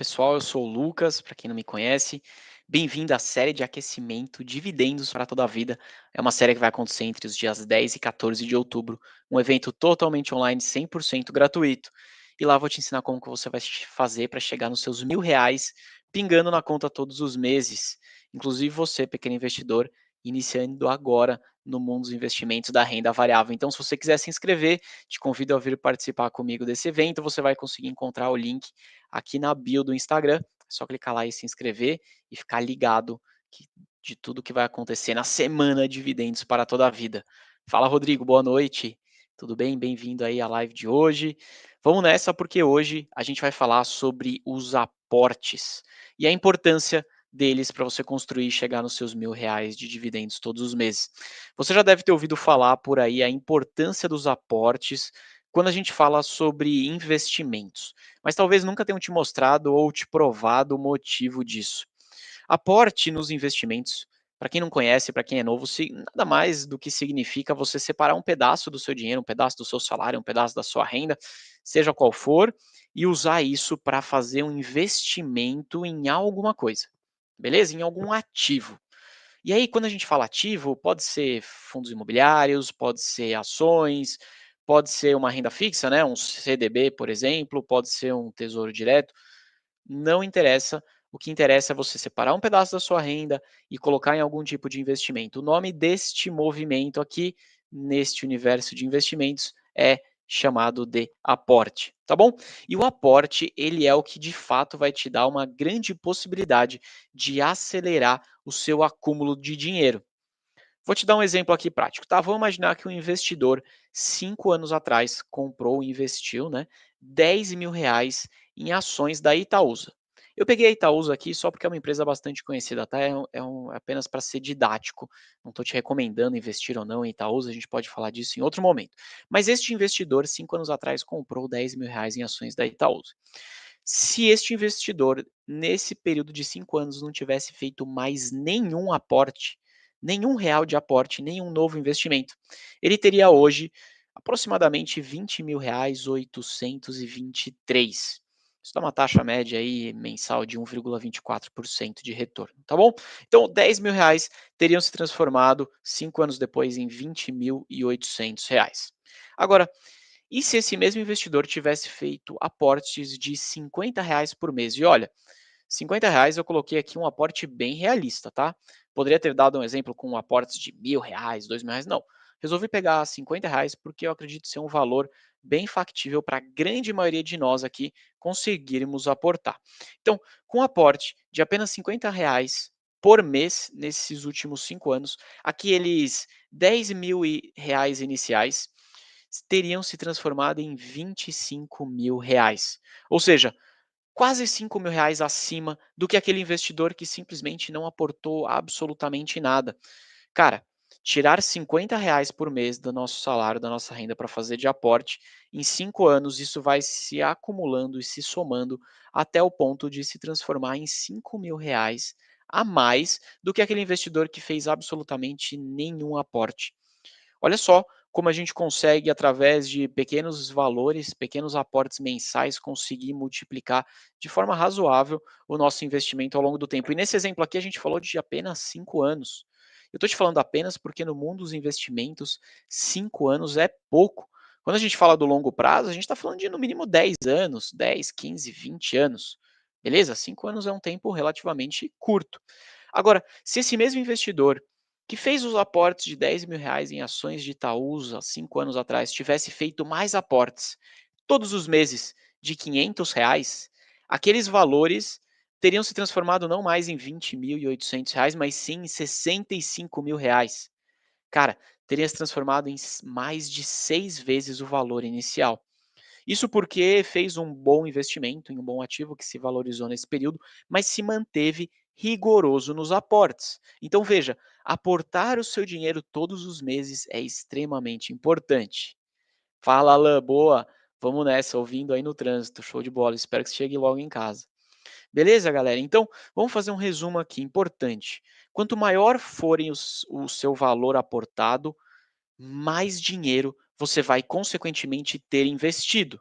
pessoal, eu sou o Lucas, para quem não me conhece. Bem-vindo à série de aquecimento Dividendos para toda a Vida. É uma série que vai acontecer entre os dias 10 e 14 de outubro, um evento totalmente online, 100% gratuito. E lá eu vou te ensinar como que você vai fazer para chegar nos seus R$ 1.000 pingando na conta todos os meses. Inclusive você, pequeno investidor, iniciando agora no mundo dos investimentos da renda variável. Então, se você quiser se inscrever, te convido a vir participar comigo desse evento. Você vai conseguir encontrar o link aqui na bio do Instagram. É só clicar lá e se inscrever e ficar ligado de tudo que vai acontecer na semana de dividendos para toda a vida. Fala, Rodrigo, boa noite. Tudo bem? Bem-vindo aí à live de hoje. Vamos nessa porque hoje a gente vai falar sobre os aportes e a importância deles para você construir e chegar nos seus R$ 1.000 de dividendos todos os meses. Você já deve ter ouvido falar por aí a importância dos aportes quando a gente fala sobre investimentos, mas talvez nunca tenham te mostrado ou te provado o motivo disso. Aporte nos investimentos, para quem não conhece, para quem é novo, nada mais do que significa você separar um pedaço do seu dinheiro, um pedaço do seu salário, um pedaço da sua renda, seja qual for, e usar isso para fazer um investimento em alguma coisa, beleza? Em algum ativo. E aí, quando a gente fala ativo, pode ser fundos imobiliários, pode ser ações, pode ser uma renda fixa, né, um CDB, por exemplo, pode ser um tesouro direto, não interessa. O que interessa é você separar um pedaço da sua renda e colocar em algum tipo de investimento. O nome deste movimento aqui, neste universo de investimentos, é chamado de aporte, tá bom? E o aporte, ele é o que de fato vai te dar uma grande possibilidade de acelerar o seu acúmulo de dinheiro. Vou te dar um exemplo aqui prático, tá? Vamos imaginar que um investidor, 5 anos atrás, comprou e investiu, né, R$ 10.000 em ações da Itaúsa. Eu peguei a Itaúsa aqui só porque é uma empresa bastante conhecida, tá? É apenas para ser didático. Não estou te recomendando investir ou não em Itaúsa, a gente pode falar disso em outro momento. Mas este investidor, 5 anos atrás, comprou R$ 10.000 em ações da Itaúsa. Se este investidor, nesse período de 5 anos, não tivesse feito mais nenhum aporte, nenhum real de aporte, nenhum novo investimento, ele teria hoje aproximadamente R$ 20.000, 823. Isso dá uma taxa média aí mensal de 1,24% de retorno, tá bom? Então, R$ 10.000 teriam se transformado 5 anos depois em R$ 20.800. Agora, e se esse mesmo investidor tivesse feito aportes de R$ 50 por mês? E olha, R$ 50 eu coloquei aqui um aporte bem realista, tá? Poderia ter dado um exemplo com aportes de R$ 1.000, R$ 2.000, não. Resolvi pegar R$ 50 porque eu acredito ser um valor bem factível para a grande maioria de nós aqui conseguirmos aportar. Então, com um aporte de apenas R$ 50 por mês nesses últimos 5 anos, aqueles R$ 10.000 iniciais teriam se transformado em R$ 25.000. Ou seja, quase R$ 5.000 acima do que aquele investidor que simplesmente não aportou absolutamente nada. Cara, tirar R$ 50 por mês do nosso salário, da nossa renda para fazer de aporte, em 5 anos isso vai se acumulando e se somando até o ponto de se transformar em R$ 5.000 a mais do que aquele investidor que fez absolutamente nenhum aporte. Olha só como a gente consegue, através de pequenos valores, pequenos aportes mensais, conseguir multiplicar de forma razoável o nosso investimento ao longo do tempo. E nesse exemplo aqui, a gente falou de apenas 5 anos. Eu estou te falando apenas porque no mundo dos investimentos, 5 anos é pouco. Quando a gente fala do longo prazo, a gente está falando de no mínimo 10 anos, 10, 15, 20 anos. Beleza? 5 anos é um tempo relativamente curto. Agora, se esse mesmo investidor que fez os aportes de R$ 10.000 em ações de Itaúsa 5 anos atrás, tivesse feito mais aportes todos os meses de R$ 500, aqueles valores teriam se transformado não mais em R$ 20.800, mas sim em R$ 65.000. Cara, teria se transformado em mais de 6 vezes o valor inicial. Isso porque fez um bom investimento em um bom ativo que se valorizou nesse período, mas se manteve rigoroso nos aportes. Então veja, aportar o seu dinheiro todos os meses é extremamente importante. Fala, Alan, boa. Vamos nessa, ouvindo aí no trânsito. Show de bola. Espero que você chegue logo em casa. Beleza, galera? Então, vamos fazer um resumo aqui importante. Quanto maior forem o seu valor aportado, mais dinheiro você vai consequentemente ter investido.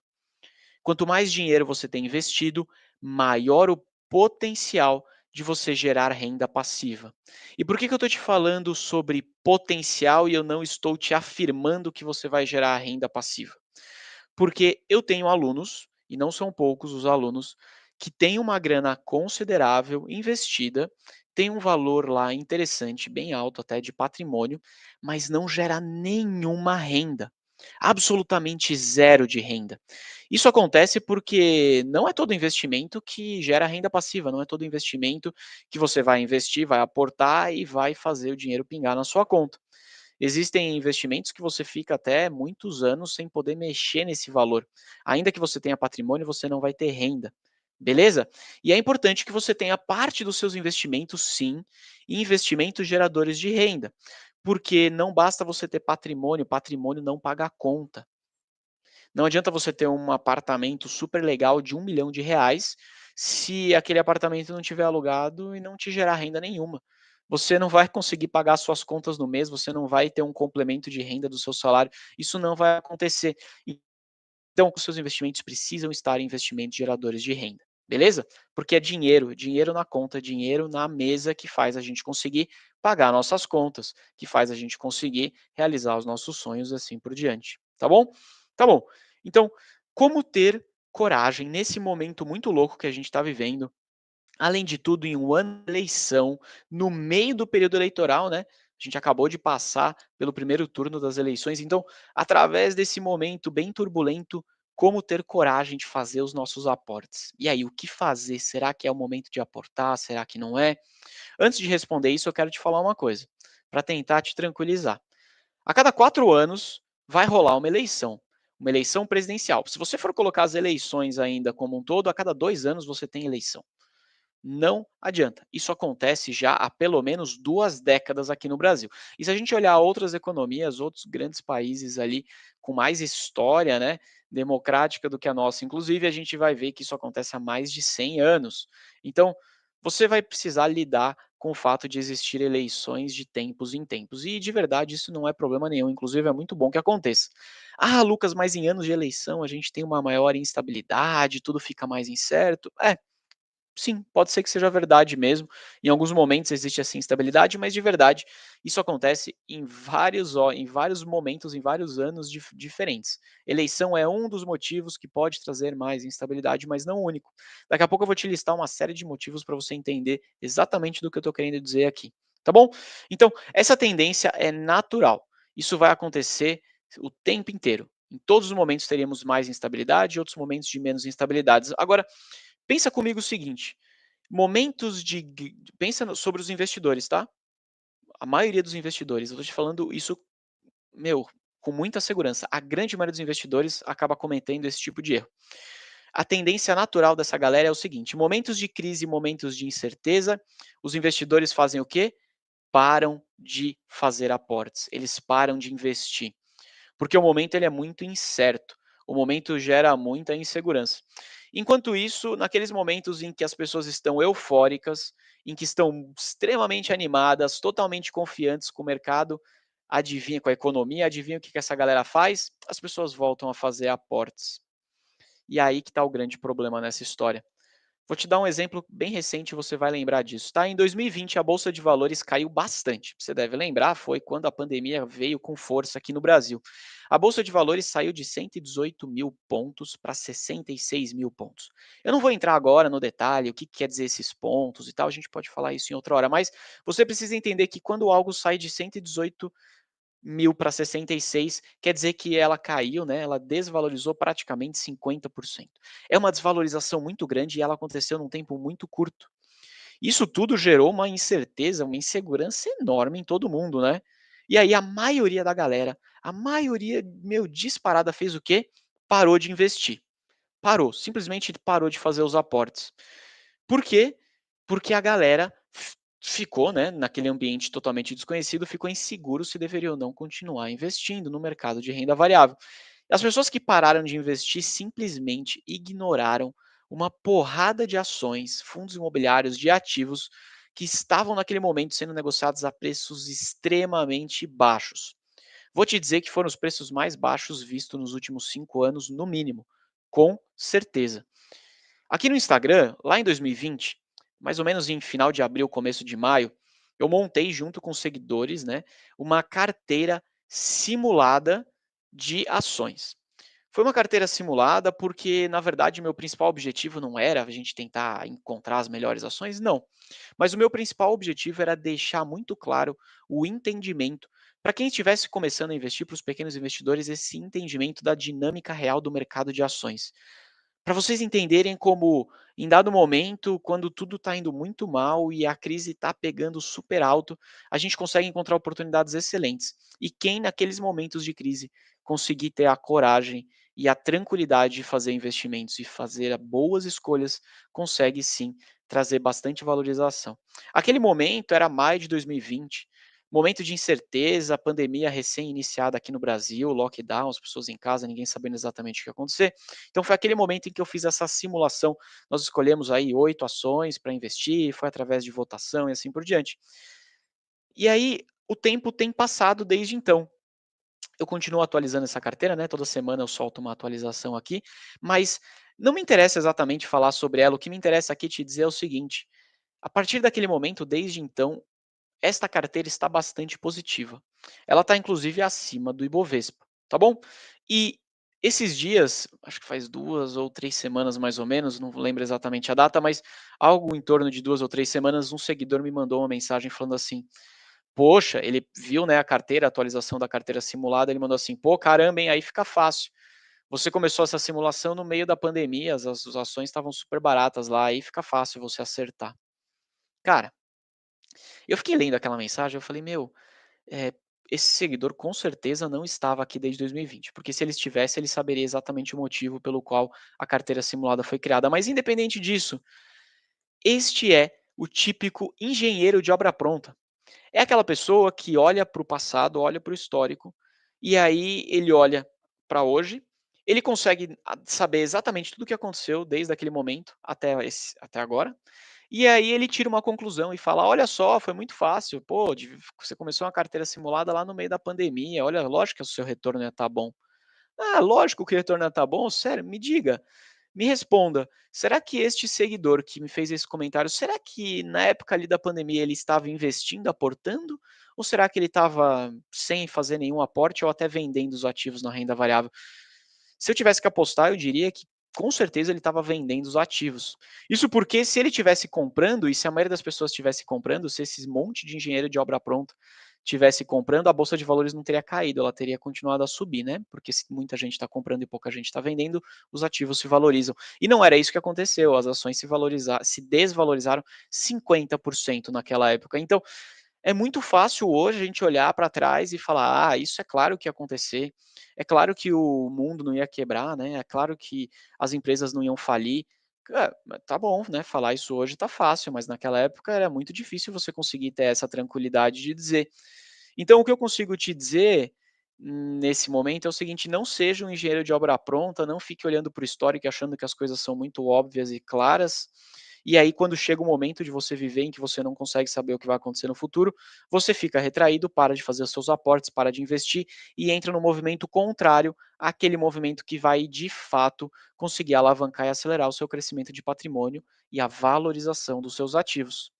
Quanto mais dinheiro você tem investido, maior o potencial de você gerar renda passiva. E por que que eu estou te falando sobre potencial e eu não estou te afirmando que você vai gerar renda passiva? Porque eu tenho alunos, e não são poucos os alunos, que têm uma grana considerável investida, tem um valor lá interessante, bem alto até de patrimônio, mas não gera nenhuma renda. Absolutamente zero de renda. Isso acontece porque não é todo investimento que gera renda passiva, não é todo investimento que você vai investir, vai aportar e vai fazer o dinheiro pingar na sua conta. Existem investimentos que você fica até muitos anos sem poder mexer nesse valor. Ainda que você tenha patrimônio, você não vai ter renda. Beleza? E é importante que você tenha parte dos seus investimentos, sim, em investimentos geradores de renda. Porque não basta você ter patrimônio, patrimônio não paga a conta. Não adianta você ter um apartamento super legal de R$ 1 milhão, se aquele apartamento não tiver alugado e não te gerar renda nenhuma. Você não vai conseguir pagar suas contas no mês, você não vai ter um complemento de renda do seu salário, isso não vai acontecer. Então, os seus investimentos precisam estar em investimentos geradores de renda, beleza? Porque é dinheiro, dinheiro na conta, dinheiro na mesa que faz a gente conseguir pagar nossas contas, que faz a gente conseguir realizar os nossos sonhos e assim por diante, tá bom? Tá bom. Então, como ter coragem nesse momento muito louco que a gente está vivendo, além de tudo, em um ano de eleição, no meio do período eleitoral, né? A gente acabou de passar pelo primeiro turno das eleições, então, através desse momento bem turbulento, como ter coragem de fazer os nossos aportes? E aí, o que fazer? Será que é o momento de aportar? Será que não é? Antes de responder isso, eu quero te falar uma coisa, para tentar te tranquilizar. A cada 4 anos vai rolar uma eleição presidencial. Se você for colocar as eleições ainda como um todo, a cada 2 anos você tem eleição. Não adianta. Isso acontece já há pelo menos 2 décadas aqui no Brasil. E se a gente olhar outras economias, outros grandes países ali com mais história, né, democrática do que a nossa, inclusive, a gente vai ver que isso acontece há mais de 100 anos. Então, você vai precisar lidar com o fato de existir eleições de tempos em tempos. E de verdade, isso não é problema nenhum. Inclusive, é muito bom que aconteça. Ah, Lucas, mas em anos de eleição a gente tem uma maior instabilidade, tudo fica mais incerto. Sim, pode ser que seja verdade mesmo. Em alguns momentos existe essa instabilidade, mas de verdade isso acontece em vários momentos, em vários anos diferentes. Eleição é um dos motivos que pode trazer mais instabilidade, mas não o único. Daqui a pouco eu vou te listar uma série de motivos para você entender exatamente do que eu estou querendo dizer aqui, tá bom? Então, essa tendência é natural. Isso vai acontecer o tempo inteiro. Em todos os momentos teríamos mais instabilidade e outros momentos de menos instabilidades. Agora, pensa comigo o seguinte, momentos de pensa sobre os investidores, tá? A maioria dos investidores, eu tô te falando isso, meu, com muita segurança. A grande maioria dos investidores acaba cometendo esse tipo de erro. A tendência natural dessa galera é o seguinte: momentos de crise, momentos de incerteza, os investidores fazem o quê? Param de fazer aportes, eles param de investir. Porque o momento ele é muito incerto, o momento gera muita insegurança. Enquanto isso, naqueles momentos em que as pessoas estão eufóricas, em que estão extremamente animadas, totalmente confiantes com o mercado, adivinha com a economia, adivinha o que essa galera faz? As pessoas voltam a fazer aportes. E aí que está o grande problema nessa história. Vou te dar um exemplo bem recente, você vai lembrar disso, tá? Em 2020, a bolsa de valores caiu bastante. Você deve lembrar, foi quando a pandemia veio com força aqui no Brasil. A bolsa de valores saiu de 118 mil pontos para 66 mil pontos. Eu não vou entrar agora no detalhe, o que quer dizer esses pontos e tal, a gente pode falar isso em outra hora, mas você precisa entender que quando algo sai de 118 mil para 66, quer dizer que ela caiu, né, ela desvalorizou praticamente 50%. É uma desvalorização muito grande e ela aconteceu num tempo muito curto. Isso tudo gerou uma incerteza, uma insegurança enorme em todo mundo, né. E aí a maioria da galera, a maioria, meu, disparada fez o quê? Parou de investir. Parou, simplesmente parou de fazer os aportes. Por quê? Porque a galera ficou, né, naquele ambiente totalmente desconhecido, ficou inseguro se deveria ou não continuar investindo no mercado de renda variável. As pessoas que pararam de investir simplesmente ignoraram uma porrada de ações, fundos imobiliários, de ativos que estavam naquele momento sendo negociados a preços extremamente baixos. Vou te dizer que foram os preços mais baixos vistos nos últimos 5 anos, no mínimo, com certeza. Aqui no Instagram, lá em 2020, mais ou menos em final de abril, começo de maio, eu montei junto com seguidores, né, uma carteira simulada de ações. Foi uma carteira simulada porque, na verdade, meu principal objetivo não era a gente tentar encontrar as melhores ações, não. Mas o meu principal objetivo era deixar muito claro o entendimento para quem estivesse começando a investir, para os pequenos investidores, esse entendimento da dinâmica real do mercado de ações. Para vocês entenderem como, em dado momento, quando tudo está indo muito mal e a crise está pegando super alto, a gente consegue encontrar oportunidades excelentes. E quem, naqueles momentos de crise, conseguir ter a coragem e a tranquilidade de fazer investimentos e fazer boas escolhas, consegue sim trazer bastante valorização. Aquele momento era maio de 2020, momento de incerteza, pandemia recém-iniciada aqui no Brasil, lockdown, as pessoas em casa, ninguém sabendo exatamente o que ia acontecer. Então foi aquele momento em que eu fiz essa simulação. Nós escolhemos aí 8 ações para investir, foi através de votação e assim por diante. E aí o tempo tem passado desde então. Eu continuo atualizando essa carteira, né? Toda semana eu solto uma atualização aqui, mas não me interessa exatamente falar sobre ela. O que me interessa aqui te dizer é o seguinte: a partir daquele momento, desde então, esta carteira está bastante positiva. Ela está inclusive acima do Ibovespa, tá bom? E esses dias, acho que faz 2 ou 3 semanas mais ou menos, não lembro exatamente a data, mas algo em torno de 2 ou 3 semanas, um seguidor me mandou uma mensagem falando assim: "Poxa", ele viu, né, a carteira, a atualização da carteira simulada, ele mandou assim: "Pô, caramba, hein, aí fica fácil. Você começou essa simulação no meio da pandemia, as ações estavam super baratas lá, aí fica fácil você acertar". Cara, eu fiquei lendo aquela mensagem, eu falei: "Meu, eh, esse seguidor com certeza não estava aqui desde 2020, porque se ele estivesse, ele saberia exatamente o motivo pelo qual a carteira simulada foi criada. Mas independente disso, este é o típico engenheiro de obra pronta. É aquela pessoa que olha para o passado, olha para o histórico, e aí ele olha para hoje, ele consegue saber exatamente tudo o que aconteceu desde aquele momento até agora, e aí ele tira uma conclusão e fala: "Olha só, foi muito fácil, pô, você começou uma carteira simulada lá no meio da pandemia, olha, lógico que o seu retorno ia estar bom". "Ah, lógico que o retorno ia estar bom? Sério? Me diga, me responda, será que este seguidor que me fez esse comentário, será que na época ali da pandemia ele estava investindo, aportando? Ou será que ele estava sem fazer nenhum aporte ou até vendendo os ativos na renda variável?". Se eu tivesse que apostar, eu diria que com certeza ele estava vendendo os ativos. Isso porque se ele tivesse comprando, e se a maioria das pessoas estivesse comprando, se esse monte de engenheiro de obra pronta tivesse comprando, a bolsa de valores não teria caído, ela teria continuado a subir, né? Porque se muita gente está comprando e pouca gente está vendendo, os ativos se valorizam. E não era isso que aconteceu, as ações se desvalorizaram 50% naquela época. Então, é muito fácil hoje a gente olhar para trás e falar: "Ah, isso é claro que ia acontecer, é claro que o mundo não ia quebrar, né, é claro que as empresas não iam falir". Tá bom, né, falar isso hoje tá fácil, mas naquela época era muito difícil você conseguir ter essa tranquilidade de dizer. Então o que eu consigo te dizer, nesse momento é o seguinte: não seja um engenheiro de obra pronta, não fique olhando para o histórico e achando que as coisas são muito óbvias e claras, e aí quando chega o momento de você viver em que você não consegue saber o que vai acontecer no futuro, você fica retraído, para de fazer os seus aportes, para de investir e entra no movimento contrário àquele movimento que vai de fato conseguir alavancar e acelerar o seu crescimento de patrimônio e a valorização dos seus ativos.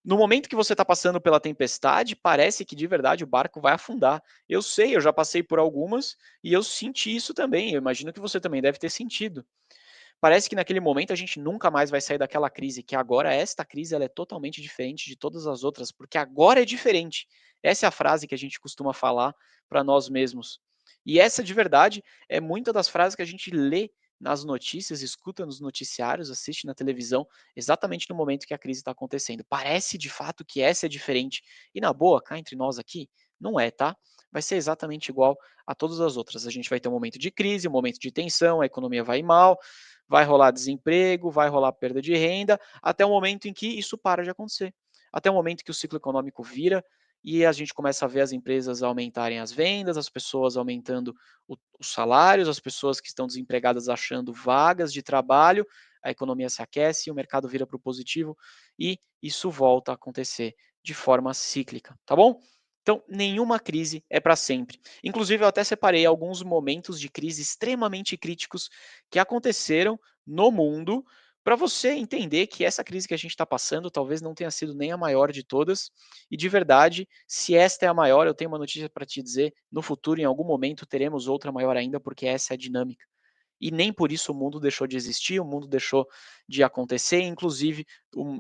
No momento que você está passando pela tempestade, parece que de verdade o barco vai afundar. Eu sei, eu já passei por algumas e eu senti isso também. Eu imagino que você também deve ter sentido. Parece que naquele momento a gente nunca mais vai sair daquela crise, que agora esta crise ela é totalmente diferente de todas as outras, porque agora é diferente. Essa é a frase que a gente costuma falar para nós mesmos. E essa de verdade é muita das frases que a gente lê nas notícias, escuta nos noticiários, assiste na televisão, exatamente no momento que a crise está acontecendo. Parece de fato que essa é diferente. E na boa, cá entre nós aqui, não é, tá? Vai ser exatamente igual a todas as outras. A gente vai ter um momento de crise, um momento de tensão, a economia vai mal, vai rolar desemprego, vai rolar perda de renda, até o momento em que isso para de acontecer. Até o momento que o ciclo econômico vira e a gente começa a ver as empresas aumentarem as vendas, as pessoas aumentando os salários, as pessoas que estão desempregadas achando vagas de trabalho, a economia se aquece, o mercado vira para o positivo e isso volta a acontecer de forma cíclica, tá bom? Então, nenhuma crise é para sempre. Inclusive, eu até separei alguns momentos de crise extremamente críticos que aconteceram no mundo para você entender que essa crise que a gente está passando talvez não tenha sido nem a maior de todas, e de verdade, se esta é a maior, eu tenho uma notícia para te dizer, no futuro, em algum momento, teremos outra maior ainda, porque essa é a dinâmica. E nem por isso o mundo deixou de existir, o mundo deixou de acontecer, inclusive,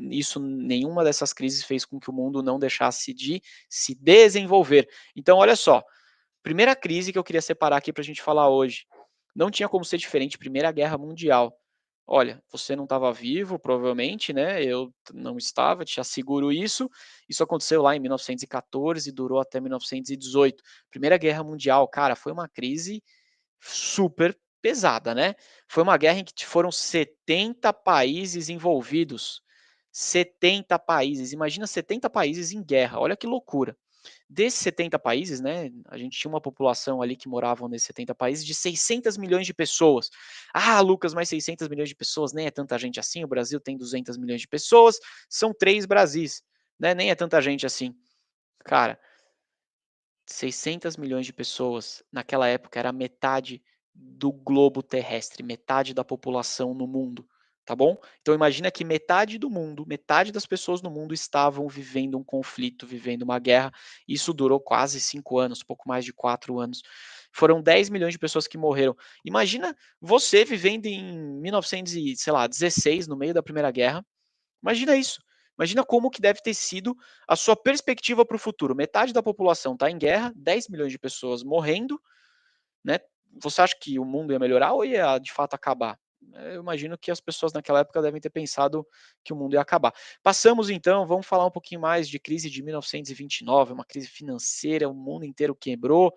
isso, nenhuma dessas crises fez com que o mundo não deixasse de se desenvolver. Então, olha só, primeira crise que eu queria separar aqui para a gente falar hoje. Não tinha como ser diferente, Primeira Guerra Mundial. Olha, você não estava vivo, provavelmente, né? Eu não estava, te asseguro isso. Isso aconteceu lá em 1914 e durou até 1918. Primeira Guerra Mundial, cara, foi uma crise super pesada, né? Foi uma guerra em que foram 70 países envolvidos. 70 países. Imagina 70 países em guerra. Olha que loucura. Desses 70 países, né, a gente tinha uma população ali que moravam nesses 70 países de 600 milhões de pessoas. Ah, Lucas, mas 600 milhões de pessoas nem é tanta gente assim. O Brasil tem 200 milhões de pessoas, são 3 Brasis, né? Nem é tanta gente assim. Cara, 600 milhões de pessoas naquela época era metade do globo terrestre, metade da população no mundo, tá bom? Então imagina que metade do mundo, metade das pessoas no mundo estavam vivendo um conflito, vivendo uma guerra. Isso durou quase 5 anos, pouco mais de 4 anos. Foram 10 milhões de pessoas que morreram. Imagina você vivendo em 1900 e, sei lá, 16, no meio da Primeira Guerra. Imagina isso. Imagina como que deve ter sido a sua perspectiva para o futuro. Metade da população está em guerra, 10 milhões de pessoas morrendo, né? Você acha que o mundo ia melhorar ou ia de fato acabar? Eu imagino que as pessoas naquela época devem ter pensado que o mundo ia acabar. Passamos então, vamos falar um pouquinho mais de crise de 1929, uma crise financeira, o mundo inteiro quebrou,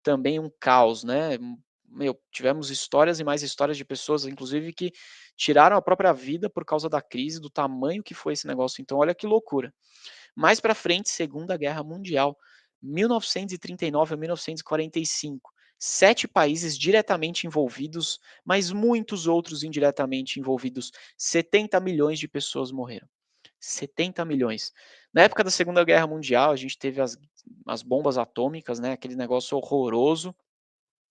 também um caos, né? Meu, tivemos histórias e mais histórias de pessoas, inclusive, que tiraram a própria vida por causa da crise, do tamanho que foi esse negócio. Então, olha que loucura. Mais para frente, Segunda Guerra Mundial, 1939 a 1945. 7 países diretamente envolvidos, mas muitos outros indiretamente envolvidos. 70 milhões de pessoas morreram. 70 milhões. Na época da Segunda Guerra Mundial, a gente teve as bombas atômicas, né? Aquele negócio horroroso.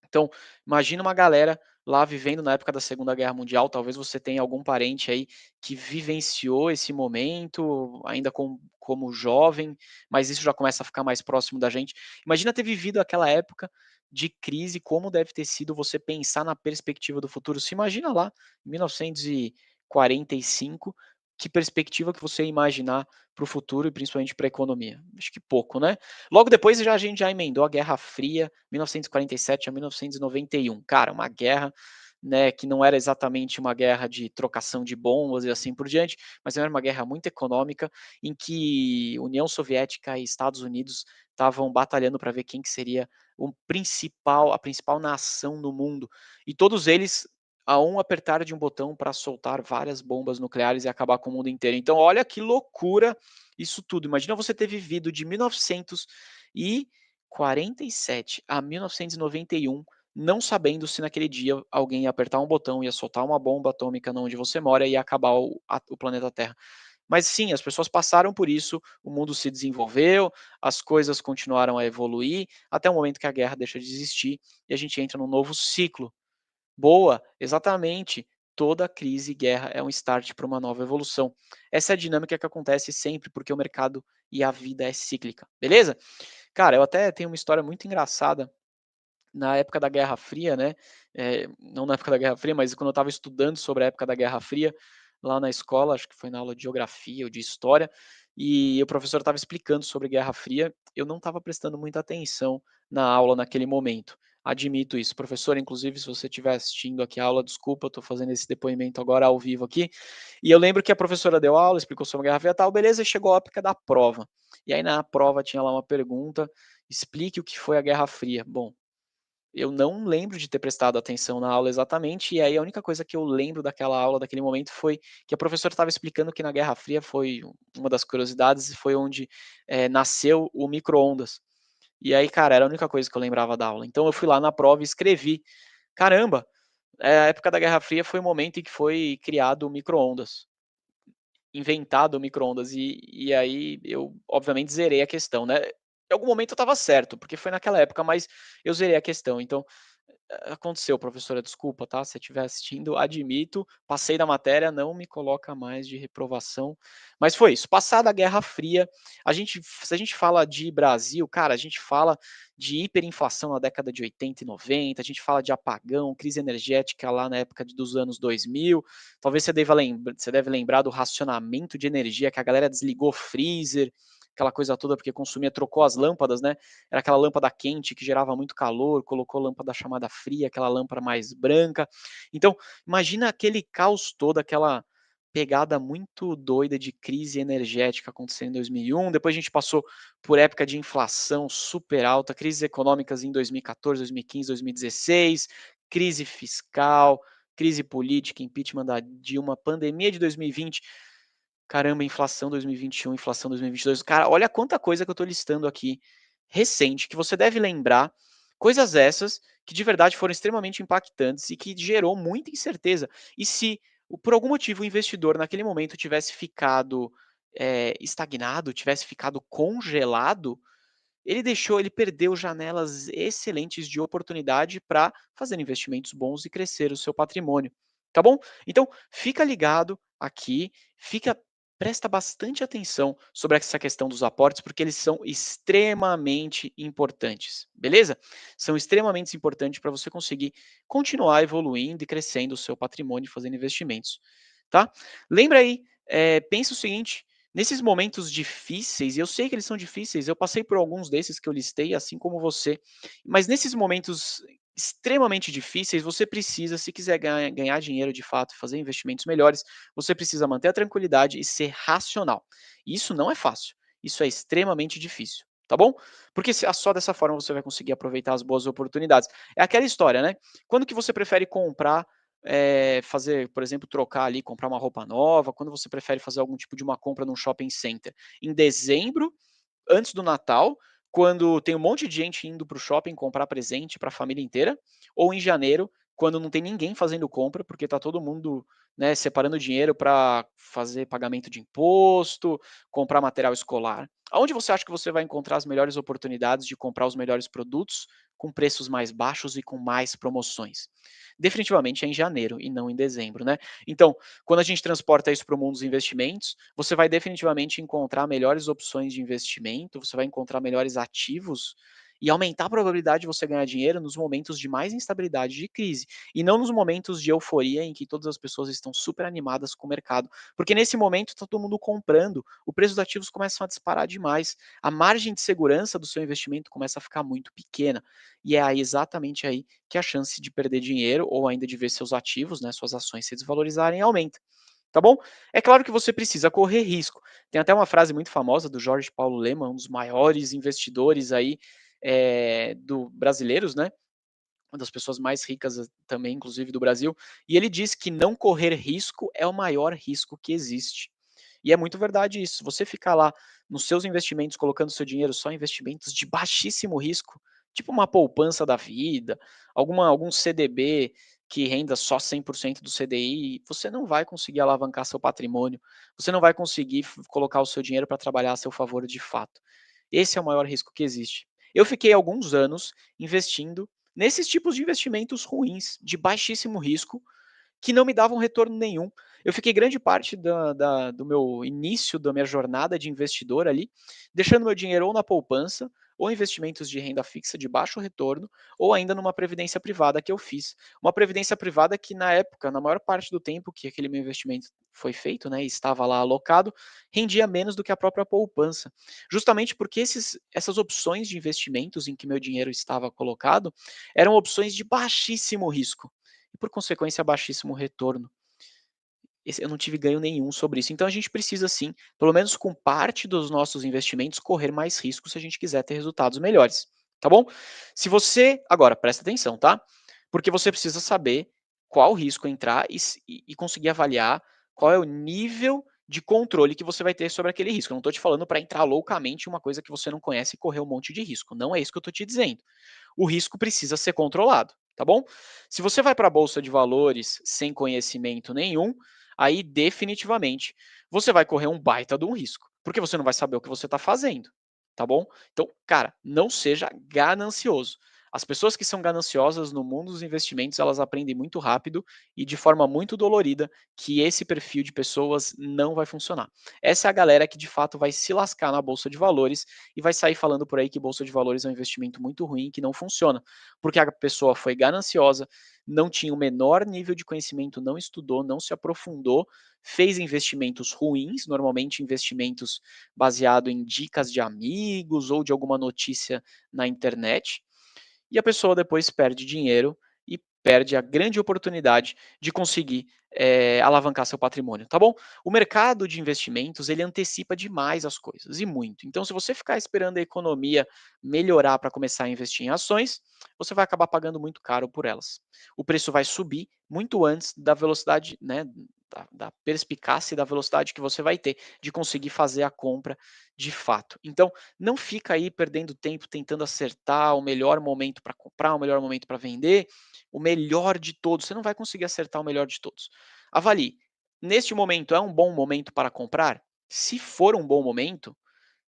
Então, imagina uma galera lá vivendo na época da Segunda Guerra Mundial, talvez você tenha algum parente aí que vivenciou esse momento, ainda como jovem, mas isso já começa a ficar mais próximo da gente. Imagina ter vivido aquela época de crise, como deve ter sido você pensar na perspectiva do futuro. Se imagina lá, em 1945, que perspectiva que você ia imaginar para o futuro e principalmente para a economia? Acho que pouco, né? Logo depois a gente já emendou a Guerra Fria, 1947 a 1991. Cara, uma guerra, né, que não era exatamente uma guerra de trocação de bombas e assim por diante, mas era uma guerra muito econômica em que União Soviética e Estados Unidos estavam batalhando para ver quem que seria a principal nação no mundo. E todos eles a um apertar de um botão para soltar várias bombas nucleares e acabar com o mundo inteiro. Então, olha que loucura isso tudo. Imagina você ter vivido de 1947 a 1991, não sabendo se naquele dia alguém ia apertar um botão, ia soltar uma bomba atômica onde você mora e ia acabar o planeta Terra. Mas sim, as pessoas passaram por isso, o mundo se desenvolveu, as coisas continuaram a evoluir, até o momento que a guerra deixa de existir e a gente entra num novo ciclo. Boa, exatamente. Toda crise e guerra é um start para uma nova evolução. Essa é a dinâmica que acontece sempre, porque o mercado e a vida é cíclica, beleza? Cara, eu até tenho uma história muito engraçada na época da Guerra Fria, né? Não na época da Guerra Fria, mas quando eu estava estudando sobre a época da Guerra Fria, lá na escola, acho que foi na aula de geografia ou de história, e o professor estava explicando sobre Guerra Fria, eu não estava prestando muita atenção na aula naquele momento. Admito isso. Professor, inclusive, se você estiver assistindo aqui a aula, desculpa, eu estou fazendo esse depoimento agora ao vivo aqui. E eu lembro que a professora deu aula, explicou sobre a Guerra Fria e tal, beleza, e chegou a época da prova. E aí na prova tinha lá uma pergunta, explique o que foi a Guerra Fria. Bom, eu não lembro de ter prestado atenção na aula exatamente, e aí a única coisa que eu lembro daquela aula, daquele momento, foi que a professora estava explicando que na Guerra Fria foi uma das curiosidades, foi onde nasceu o micro-ondas. E aí, cara, era a única coisa que eu lembrava da aula. Então eu fui lá na prova e escrevi: caramba, a época da Guerra Fria foi o momento em que foi criado o micro-ondas, inventado o micro-ondas. E aí eu, obviamente, zerei a questão, né? Em algum momento eu estava certo, porque foi naquela época, mas eu zerei a questão. Então, Aconteceu, professora, desculpa, tá, se você estiver assistindo, admito, passei da matéria, não me coloca mais de reprovação. Mas foi isso, passada a Guerra Fria, se a gente fala de Brasil, cara, a gente fala de hiperinflação na década de 80 e 90, a gente fala de apagão, crise energética lá na época dos anos 2000, talvez você deve lembrar do racionamento de energia, que a galera desligou freezer, aquela coisa toda, porque consumia, trocou as lâmpadas, né, era aquela lâmpada quente que gerava muito calor, colocou lâmpada chamada fria, aquela lâmpada mais branca. Então, imagina aquele caos todo, aquela pegada muito doida de crise energética acontecendo em 2001. Depois a gente passou por época de inflação super alta, crises econômicas em 2014, 2015, 2016, crise fiscal, crise política, impeachment da Dilma, pandemia de 2020. Caramba, inflação 2021, inflação 2022. Cara, olha quanta coisa que eu tô listando aqui recente, que você deve lembrar, coisas essas que de verdade foram extremamente impactantes e que gerou muita incerteza. E se por algum motivo o investidor naquele momento tivesse ficado estagnado, tivesse ficado congelado, ele perdeu janelas excelentes de oportunidade para fazer investimentos bons e crescer o seu patrimônio, tá bom? Então, fica ligado aqui, fica presta bastante atenção sobre essa questão dos aportes, porque eles são extremamente importantes, beleza? São extremamente importantes para você conseguir continuar evoluindo e crescendo o seu patrimônio e fazendo investimentos, tá? Lembra aí, pensa o seguinte, nesses momentos difíceis, e eu sei que eles são difíceis, eu passei por alguns desses que eu listei, assim como você, mas nesses momentos extremamente difíceis, você precisa, se quiser ganhar dinheiro de fato, fazer investimentos melhores, você precisa manter a tranquilidade e ser racional. E isso não é fácil, isso é extremamente difícil, tá bom? Porque só dessa forma você vai conseguir aproveitar as boas oportunidades. É aquela história, né? Quando que você prefere comprar fazer, por exemplo, trocar ali, comprar uma roupa nova, quando você prefere fazer algum tipo de uma compra num shopping center? Em dezembro, antes do Natal, quando tem um monte de gente indo para o shopping comprar presente para a família inteira, ou em janeiro, quando não tem ninguém fazendo compra, porque está todo mundo, né, separando dinheiro para fazer pagamento de imposto, comprar material escolar. Aonde você acha que você vai encontrar as melhores oportunidades de comprar os melhores produtos com preços mais baixos e com mais promoções? Definitivamente é em janeiro e não em dezembro, né? Então, quando a gente transporta isso para o mundo dos investimentos, você vai definitivamente encontrar melhores opções de investimento, você vai encontrar melhores ativos e aumentar a probabilidade de você ganhar dinheiro nos momentos de mais instabilidade de crise, e não nos momentos de euforia em que todas as pessoas estão super animadas com o mercado, porque nesse momento está todo mundo comprando, o preço dos ativos começa a disparar demais, a margem de segurança do seu investimento começa a ficar muito pequena, e é aí, exatamente aí que a chance de perder dinheiro ou ainda de ver seus ativos, né, suas ações se desvalorizarem aumenta, tá bom? É claro que você precisa correr risco. Tem até uma frase muito famosa do Jorge Paulo Lemann, um dos maiores investidores aí do brasileiros, né? Uma das pessoas mais ricas também, inclusive do Brasil, e ele diz que não correr risco é o maior risco que existe. E é muito verdade isso. Você ficar lá nos seus investimentos, colocando seu dinheiro só em investimentos de baixíssimo risco, tipo uma poupança da vida, algum CDB que renda só 100% do CDI, você não vai conseguir alavancar seu patrimônio, você não vai conseguir colocar o seu dinheiro para trabalhar a seu favor de fato. Esse é o maior risco que existe. Eu fiquei alguns anos investindo nesses tipos de investimentos ruins, de baixíssimo risco, que não me davam retorno nenhum. Eu fiquei grande parte do meu início, da minha jornada de investidor ali, deixando meu dinheiro ou na poupança, ou em investimentos de renda fixa de baixo retorno, ou ainda numa previdência privada que eu fiz. Uma previdência privada que, na época, na maior parte do tempo que aquele meu investimento foi feito, né, e estava lá alocado, rendia menos do que a própria poupança. Justamente porque essas opções de investimentos em que meu dinheiro estava colocado eram opções de baixíssimo risco e, por consequência, baixíssimo retorno. Eu não tive ganho nenhum sobre isso. Então a gente precisa sim, pelo menos com parte dos nossos investimentos, correr mais risco se a gente quiser ter resultados melhores, tá bom? Se você, agora presta atenção, tá? Porque você precisa saber qual risco entrar e conseguir avaliar qual é o nível de controle que você vai ter sobre aquele risco. Eu não estou te falando para entrar loucamente em uma coisa que você não conhece e correr um monte de risco. Não é isso que eu estou te dizendo. O risco precisa ser controlado, tá bom? Se você vai para a bolsa de valores sem conhecimento nenhum, aí definitivamente você vai correr um baita de um risco, porque você não vai saber o que você está fazendo, tá bom? Então, cara, não seja ganancioso. As pessoas que são gananciosas no mundo dos investimentos, elas aprendem muito rápido e de forma muito dolorida que esse perfil de pessoas não vai funcionar. Essa é a galera que de fato vai se lascar na bolsa de valores e vai sair falando por aí que bolsa de valores é um investimento muito ruim, que não funciona, porque a pessoa foi gananciosa, não tinha o menor nível de conhecimento, não estudou, não se aprofundou, fez investimentos ruins, normalmente investimentos baseado em dicas de amigos ou de alguma notícia na internet, e a pessoa depois perde dinheiro e perde a grande oportunidade de conseguir alavancar seu patrimônio, tá bom? O mercado de investimentos ele antecipa demais as coisas e muito. Então, se você ficar esperando a economia melhorar para começar a investir em ações, você vai acabar pagando muito caro por elas. O preço vai subir muito antes da velocidade, né, da perspicácia e da velocidade que você vai ter de conseguir fazer a compra de fato. Então, não fica aí perdendo tempo tentando acertar o melhor momento para comprar, o melhor momento para vender, o melhor de todos. Você não vai conseguir acertar o melhor de todos. Avalie. Neste momento é um bom momento para comprar? Se for um bom momento,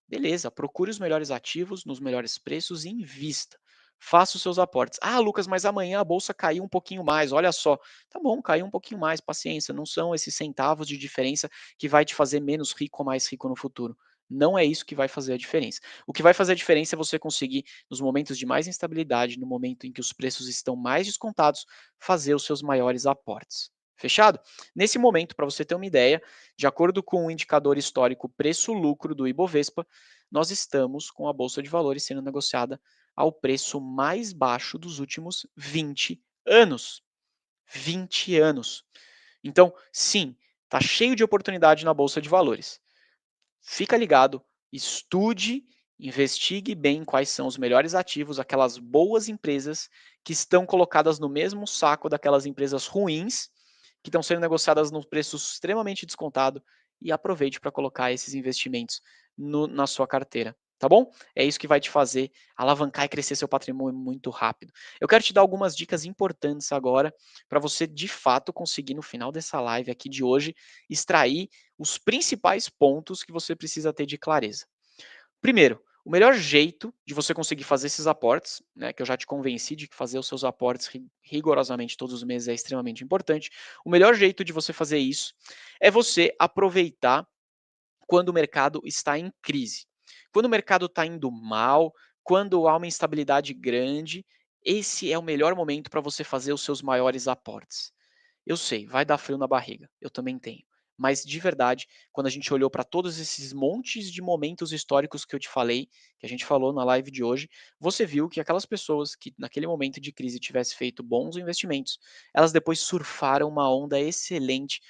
beleza, procure os melhores ativos nos melhores preços e invista. Faça os seus aportes. Ah, Lucas, mas amanhã a bolsa caiu um pouquinho mais. Olha só. Tá bom, caiu um pouquinho mais, paciência. Não são esses centavos de diferença que vai te fazer menos rico ou mais rico no futuro. Não é isso que vai fazer a diferença. O que vai fazer a diferença é você conseguir, nos momentos de mais instabilidade, no momento em que os preços estão mais descontados, fazer os seus maiores aportes. Fechado? Nesse momento, para você ter uma ideia, de acordo com o indicador histórico preço-lucro do Ibovespa, nós estamos com a bolsa de valores sendo negociada ao preço mais baixo dos últimos 20 anos. 20 anos. Então, sim, tá cheio de oportunidade na bolsa de valores. Fica ligado, estude, investigue bem quais são os melhores ativos, aquelas boas empresas que estão colocadas no mesmo saco daquelas empresas ruins, que estão sendo negociadas num preço extremamente descontado, e aproveite para colocar esses investimentos na sua carteira. Tá bom? É isso que vai te fazer alavancar e crescer seu patrimônio muito rápido. Eu quero te dar algumas dicas importantes agora para você de fato conseguir no final dessa live aqui de hoje extrair os principais pontos que você precisa ter de clareza. Primeiro, o melhor jeito de você conseguir fazer esses aportes, né, que eu já te convenci de que fazer os seus aportes rigorosamente todos os meses é extremamente importante. O melhor jeito de você fazer isso é você aproveitar quando o mercado está em crise. Quando o mercado está indo mal, quando há uma instabilidade grande, esse é o melhor momento para você fazer os seus maiores aportes. Eu sei, vai dar frio na barriga, eu também tenho. Mas de verdade, quando a gente olhou para todos esses montes de momentos históricos que eu te falei, que a gente falou na live de hoje, você viu que aquelas pessoas que naquele momento de crise tivessem feito bons investimentos, elas depois surfaram uma onda excelente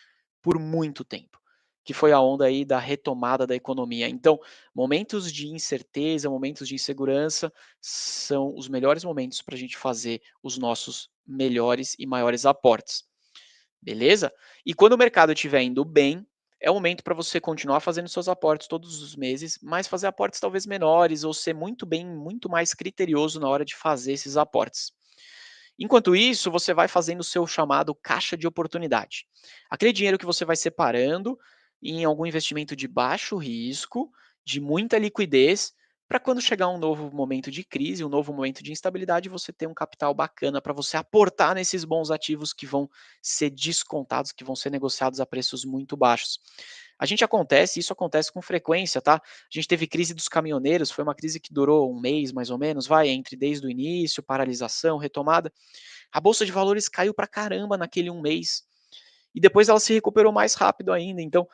por muito tempo, que foi a onda aí da retomada da economia. Então, momentos de incerteza, momentos de insegurança são os melhores momentos para a gente fazer os nossos melhores e maiores aportes. Beleza? E quando o mercado estiver indo bem, é o momento para você continuar fazendo seus aportes todos os meses, mas fazer aportes talvez menores ou ser muito mais criterioso na hora de fazer esses aportes. Enquanto isso, você vai fazendo o seu chamado caixa de oportunidade. Aquele dinheiro que você vai separando em algum investimento de baixo risco, de muita liquidez, para quando chegar um novo momento de crise, um novo momento de instabilidade, você ter um capital bacana para você aportar nesses bons ativos que vão ser descontados, que vão ser negociados a preços muito baixos. Isso acontece com frequência, tá? A gente teve crise dos caminhoneiros, foi uma crise que durou um mês mais ou menos, vai, entre desde o início, paralisação, retomada. A bolsa de valores caiu pra caramba naquele um mês. E depois ela se recuperou mais rápido ainda. Então,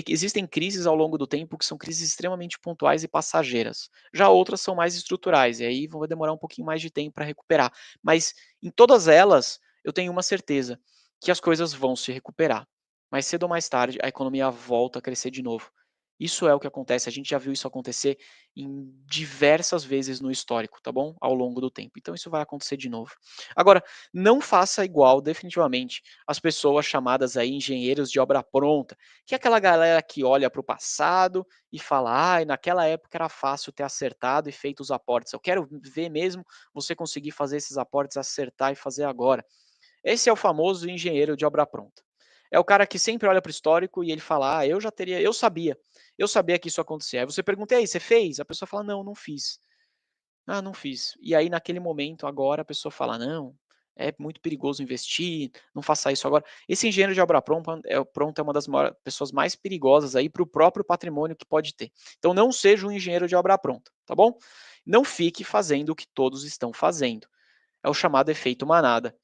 existem crises ao longo do tempo que são crises extremamente pontuais e passageiras. Já outras são mais estruturais, e aí vai demorar um pouquinho mais de tempo para recuperar. Mas em todas elas, eu tenho uma certeza, que as coisas vão se recuperar. Mais cedo ou mais tarde, a economia volta a crescer de novo. Isso é o que acontece, a gente já viu isso acontecer em diversas vezes no histórico, tá bom? Ao longo do tempo. Então isso vai acontecer de novo. Agora, não faça igual, definitivamente, as pessoas chamadas aí engenheiros de obra pronta, que é aquela galera que olha para o passado e fala: "Ai, naquela época era fácil ter acertado e feito os aportes. Eu quero ver mesmo você conseguir fazer esses aportes, acertar e fazer agora". Esse é o famoso engenheiro de obra pronta. É o cara que sempre olha para o histórico e ele fala: "Ah, eu sabia que isso acontecia". Aí você pergunta: "E aí, você fez?". A pessoa fala: "Não, não fiz". Ah, não fiz. E aí naquele momento agora a pessoa fala: "Não, é muito perigoso investir, não faça isso agora". Esse engenheiro de obra pronta é uma das pessoas mais perigosas aí para o próprio patrimônio que pode ter. Então não seja um engenheiro de obra pronta, tá bom? Não fique fazendo o que todos estão fazendo. É o chamado efeito manada.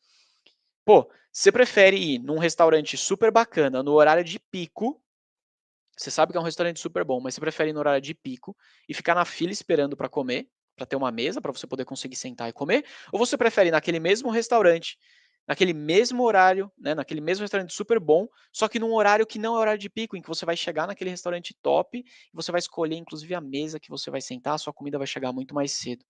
Pô, você prefere ir num restaurante super bacana no horário de pico, você sabe que é um restaurante super bom, mas você prefere ir no horário de pico e ficar na fila esperando para comer, para ter uma mesa, para você poder conseguir sentar e comer, ou você prefere ir naquele mesmo restaurante, naquele mesmo horário, né, naquele mesmo restaurante super bom, só que num horário que não é horário de pico, em que você vai chegar naquele restaurante top, e você vai escolher inclusive a mesa que você vai sentar, a sua comida vai chegar muito mais cedo.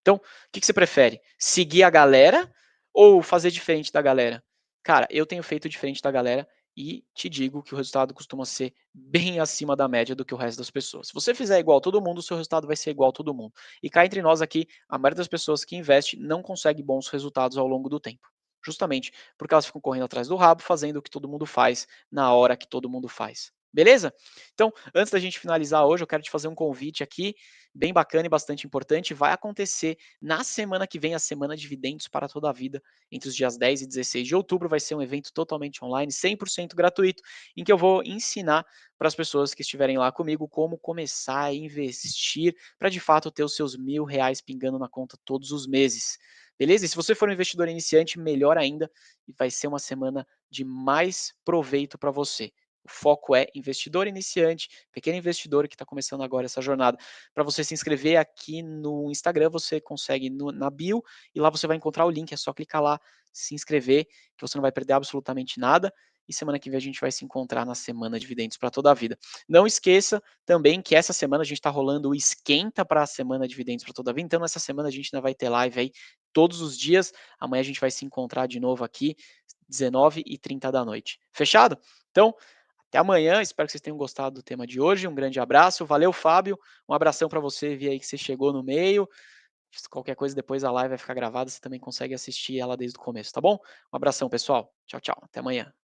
Então, o que que você prefere? Seguir a galera ou fazer diferente da galera? Cara, eu tenho feito diferente da galera e te digo que o resultado costuma ser bem acima da média do que o resto das pessoas. Se você fizer igual todo mundo, o seu resultado vai ser igual a todo mundo. E cá entre nós aqui, a maioria das pessoas que investe não consegue bons resultados ao longo do tempo. Justamente porque elas ficam correndo atrás do rabo, fazendo o que todo mundo faz, na hora que todo mundo faz. Beleza? Então, antes da gente finalizar hoje, eu quero te fazer um convite aqui bem bacana e bastante importante. Vai acontecer na semana que vem a Semana Dividendos para toda a vida, entre os dias 10 e 16 de outubro. Vai ser um evento totalmente online, 100% gratuito, em que eu vou ensinar para as pessoas que estiverem lá comigo como começar a investir para de fato ter os seus R$ 1.000 pingando na conta todos os meses. Beleza? E se você for um investidor iniciante, melhor ainda, e vai ser uma semana de mais proveito para você. O foco é investidor iniciante, pequeno investidor que está começando agora essa jornada. Para você se inscrever aqui no Instagram, você consegue na bio e lá você vai encontrar o link. É só clicar lá, se inscrever, que você não vai perder absolutamente nada. E semana que vem a gente vai se encontrar na semana de dividendos para toda a vida. Não esqueça também que essa semana a gente está rolando o esquenta para a semana de dividendos para toda a vida. Então, nessa semana a gente ainda vai ter live aí todos os dias. Amanhã a gente vai se encontrar de novo aqui, 19h30 da noite. Fechado? Então, até amanhã, espero que vocês tenham gostado do tema de hoje. Um grande abraço, valeu, Fábio. Um abração para você, vi aí que você chegou no meio. Qualquer coisa depois a live vai ficar gravada, você também consegue assistir ela desde o começo, tá bom? Um abração, pessoal. Tchau, tchau. Até amanhã.